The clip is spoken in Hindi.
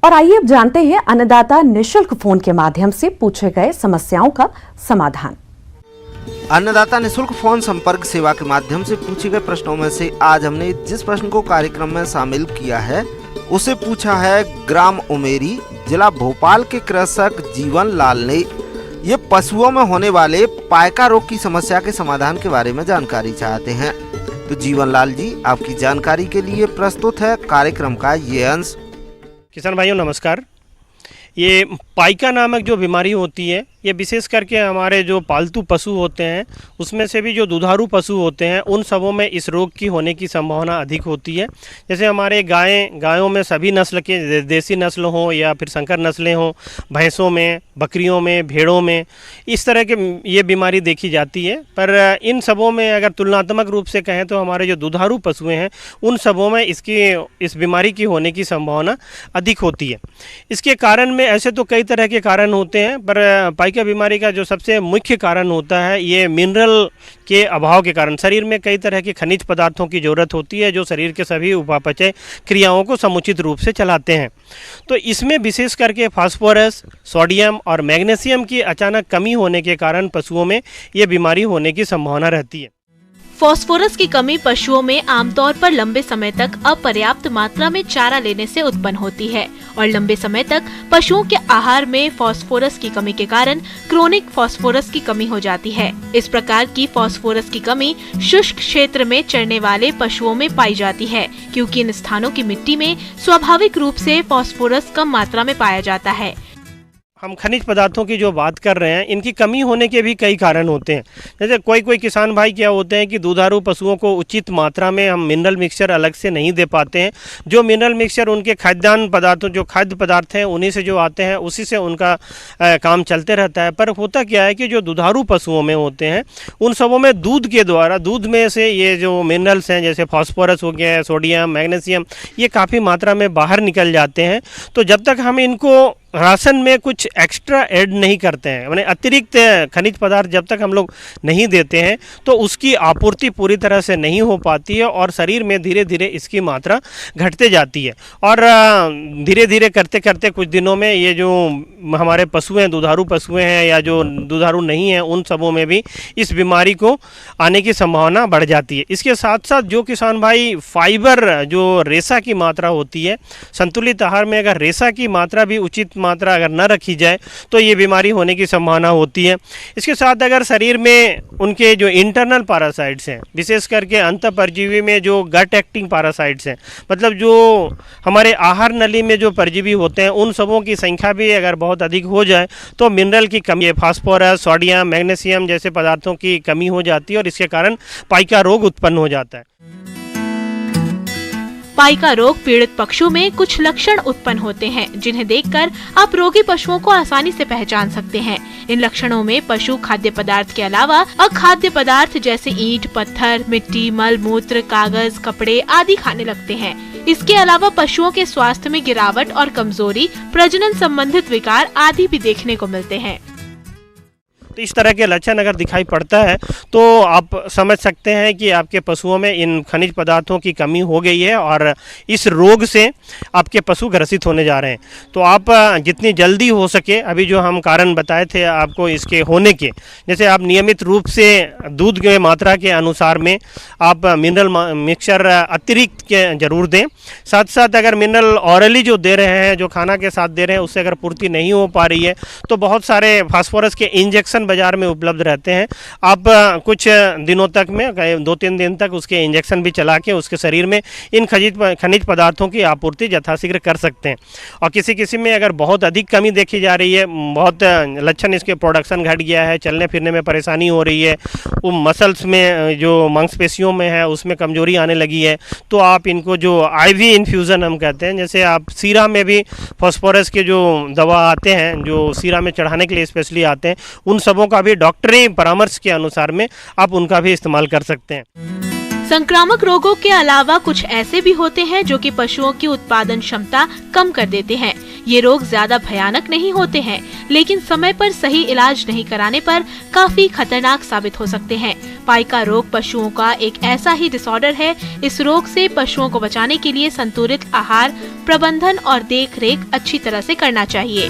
और आइए अब जानते हैं अन्नदाता निशुल्क फोन के माध्यम से पूछे गए समस्याओं का समाधान। अन्नदाता निशुल्क फोन संपर्क सेवा के माध्यम से पूछे गए प्रश्नों में से आज हमने जिस प्रश्न को कार्यक्रम में शामिल किया है उसे पूछा है ग्राम उमेरी, जिला भोपाल के कृषक जीवन लाल ने। ये पशुओं में होने वाले पायका रोग की समस्या के समाधान के बारे में जानकारी चाहते हैं। तो जीवन लाल जी, आपकी जानकारी के लिए प्रस्तुत है कार्यक्रम का ये अंश। किसान भाइयों नमस्कार। ये पाइका नामक जो बीमारी होती है ये विशेष करके हमारे जो पालतू पशु होते हैं उसमें से भी जो दुधारू पशु होते हैं उन सबों में इस रोग की होने की संभावना अधिक होती है। जैसे हमारे गायों में सभी नस्ल के देसी नस्ल हों या फिर संकर नस्लें हों, भैंसों में, बकरियों में, भेड़ों में, इस तरह के ये बीमारी देखी जाती है। पर इन सबों में अगर तुलनात्मक रूप से कहें तो हमारे जो दुधारू पशुएँ हैं उन सबों में इस बीमारी की होने की संभावना अधिक होती है। इसके कारण में ऐसे तो कई तरह के कारण होते हैं, पर पाइका बीमारी का जो सबसे मुख्य कारण होता है ये मिनरल के अभाव के कारण। शरीर में कई तरह के खनिज पदार्थों की ज़रूरत होती है जो शरीर के सभी उपापचय क्रियाओं को समुचित रूप से चलाते हैं। तो इसमें विशेष करके फास्फोरस, सोडियम और मैग्नीशियम की अचानक कमी होने के कारण पशुओं में ये बीमारी होने की संभावना रहती है। फास्फोरस की कमी पशुओं में आमतौर पर लंबे समय तक अपर्याप्त मात्रा में चारा लेने से उत्पन्न होती है और लंबे समय तक पशुओं के आहार में फास्फोरस की कमी के कारण क्रोनिक फास्फोरस की कमी हो जाती है। इस प्रकार की फास्फोरस की कमी शुष्क क्षेत्र में चरने वाले पशुओं में पाई जाती है, क्योंकि इन स्थानों की मिट्टी में स्वाभाविक रूप से फास्फोरस कम मात्रा में पाया जाता है। हम खनिज पदार्थों की जो बात कर रहे हैं इनकी कमी होने के भी कई कारण होते हैं। जैसे कोई किसान भाई क्या होते हैं कि दुधारू पशुओं को उचित मात्रा में हम मिनरल मिक्सचर अलग से नहीं दे पाते हैं। जो मिनरल मिक्सचर उनके खाद्यान्न पदार्थों, जो खाद्य पदार्थ हैं उन्हीं से जो आते हैं उसी से उनका काम चलते रहता है। पर होता क्या है कि जो दुधारू पशुओं में होते हैं उन सबों में दूध के द्वारा, दूध में से ये जो मिनरल्स हैं जैसे फास्फोरस हो गया, सोडियम, मैग्नीशियम, ये काफ़ी मात्रा में बाहर निकल जाते हैं। तो जब तक हम इनको राशन में कुछ एक्स्ट्रा ऐड नहीं करते हैं, माने अतिरिक्त खनिज पदार्थ जब तक हम लोग नहीं देते हैं तो उसकी आपूर्ति पूरी तरह से नहीं हो पाती है और शरीर में धीरे धीरे इसकी मात्रा घटते जाती है। और धीरे धीरे करते करते कुछ दिनों में ये जो हमारे पशु हैं, दुधारू पशुएं हैं या जो दुधारू नहीं हैं, उन सबों में भी इस बीमारी को आने की संभावना बढ़ जाती है। इसके साथ साथ जो किसान भाई फाइबर, जो रेशा की मात्रा होती है, संतुलित आहार में अगर रेशा की मात्रा भी उचित मात्रा अगर न रखी जाए तो ये बीमारी होने की संभावना होती है। इसके साथ अगर शरीर में उनके जो इंटरनल पैरासाइट्स हैं, विशेष करके अंतःपरजीवी में जो गट एक्टिंग पैरासाइट्स हैं, मतलब जो हमारे आहार नली में जो परजीवी होते हैं, उन सबों की संख्या भी अगर बहुत अधिक हो जाए तो मिनरल की कमी, फास्फोरस, सोडियम, मैग्नीशियम जैसे पदार्थों की कमी हो जाती है और इसके कारण पाइका रोग उत्पन्न हो जाता है। पाइका रोग पीड़ित पशु में कुछ लक्षण उत्पन्न होते हैं जिन्हें देखकर आप रोगी पशुओं को आसानी से पहचान सकते हैं। इन लक्षणों में पशु खाद्य पदार्थ के अलावा अखाद्य पदार्थ जैसे ईंट, पत्थर, मिट्टी, मल मूत्र, कागज, कपड़े आदि खाने लगते हैं। इसके अलावा पशुओं के स्वास्थ्य में गिरावट और कमजोरी, प्रजनन संबंधित विकार आदि भी देखने को मिलते हैं। तो इस तरह के लक्षण अगर दिखाई पड़ता है तो आप समझ सकते हैं कि आपके पशुओं में इन खनिज पदार्थों की कमी हो गई है और इस रोग से आपके पशु ग्रसित होने जा रहे हैं। तो आप जितनी जल्दी हो सके, अभी जो हम कारण बताए थे आपको इसके होने के, जैसे आप नियमित रूप से दूध के मात्रा के अनुसार में आप मिनरल मिक्सचर अतिरिक्त के जरूर दें। साथ साथ अगर मिनरल ऑरली जो दे रहे हैं, जो खाना के साथ दे रहे हैं, उससे अगर पूर्ति नहीं हो पा रही है तो बहुत सारे फास्फोरस के इंजेक्शन बाजार में उपलब्ध रहते हैं। आप कुछ दिनों तक में 2-3 दिन तक उसके इंजेक्शन भी चला के उसके शरीर में इन खनिज पदार्थों की आपूर्ति यथाशीघ्र कर सकते हैं। और किसी में अगर बहुत अधिक कमी देखी जा रही है, बहुत लक्षण इसके प्रोडक्शन घट गया है, चलने फिरने में परेशानी हो रही है, वो मसल्स में जो मांसपेशियों में है उसमें कमजोरी आने लगी है, तो आप इनको जो आईवी इन्फ्यूज़न हम कहते हैं, जैसे आप सीरा में भी फास्फोरस के जो दवा आते हैं जो सीरा में चढ़ाने के लिए स्पेशली आते हैं, उन सबों का भी डॉक्टरी परामर्श के अनुसार में आप उनका भी इस्तेमाल कर सकते हैं। संक्रामक रोगों के अलावा कुछ ऐसे भी होते हैं जो कि पशुओं की उत्पादन क्षमता कम कर देते हैं। ये रोग ज्यादा भयानक नहीं होते हैं, लेकिन समय पर सही इलाज नहीं कराने पर काफी खतरनाक साबित हो सकते हैं। पाइका रोग पशुओं का एक ऐसा ही डिसऑर्डर है। इस रोग से पशुओं को बचाने के लिए संतुलित आहार प्रबंधन और देख रेख अच्छी तरह से करना चाहिए।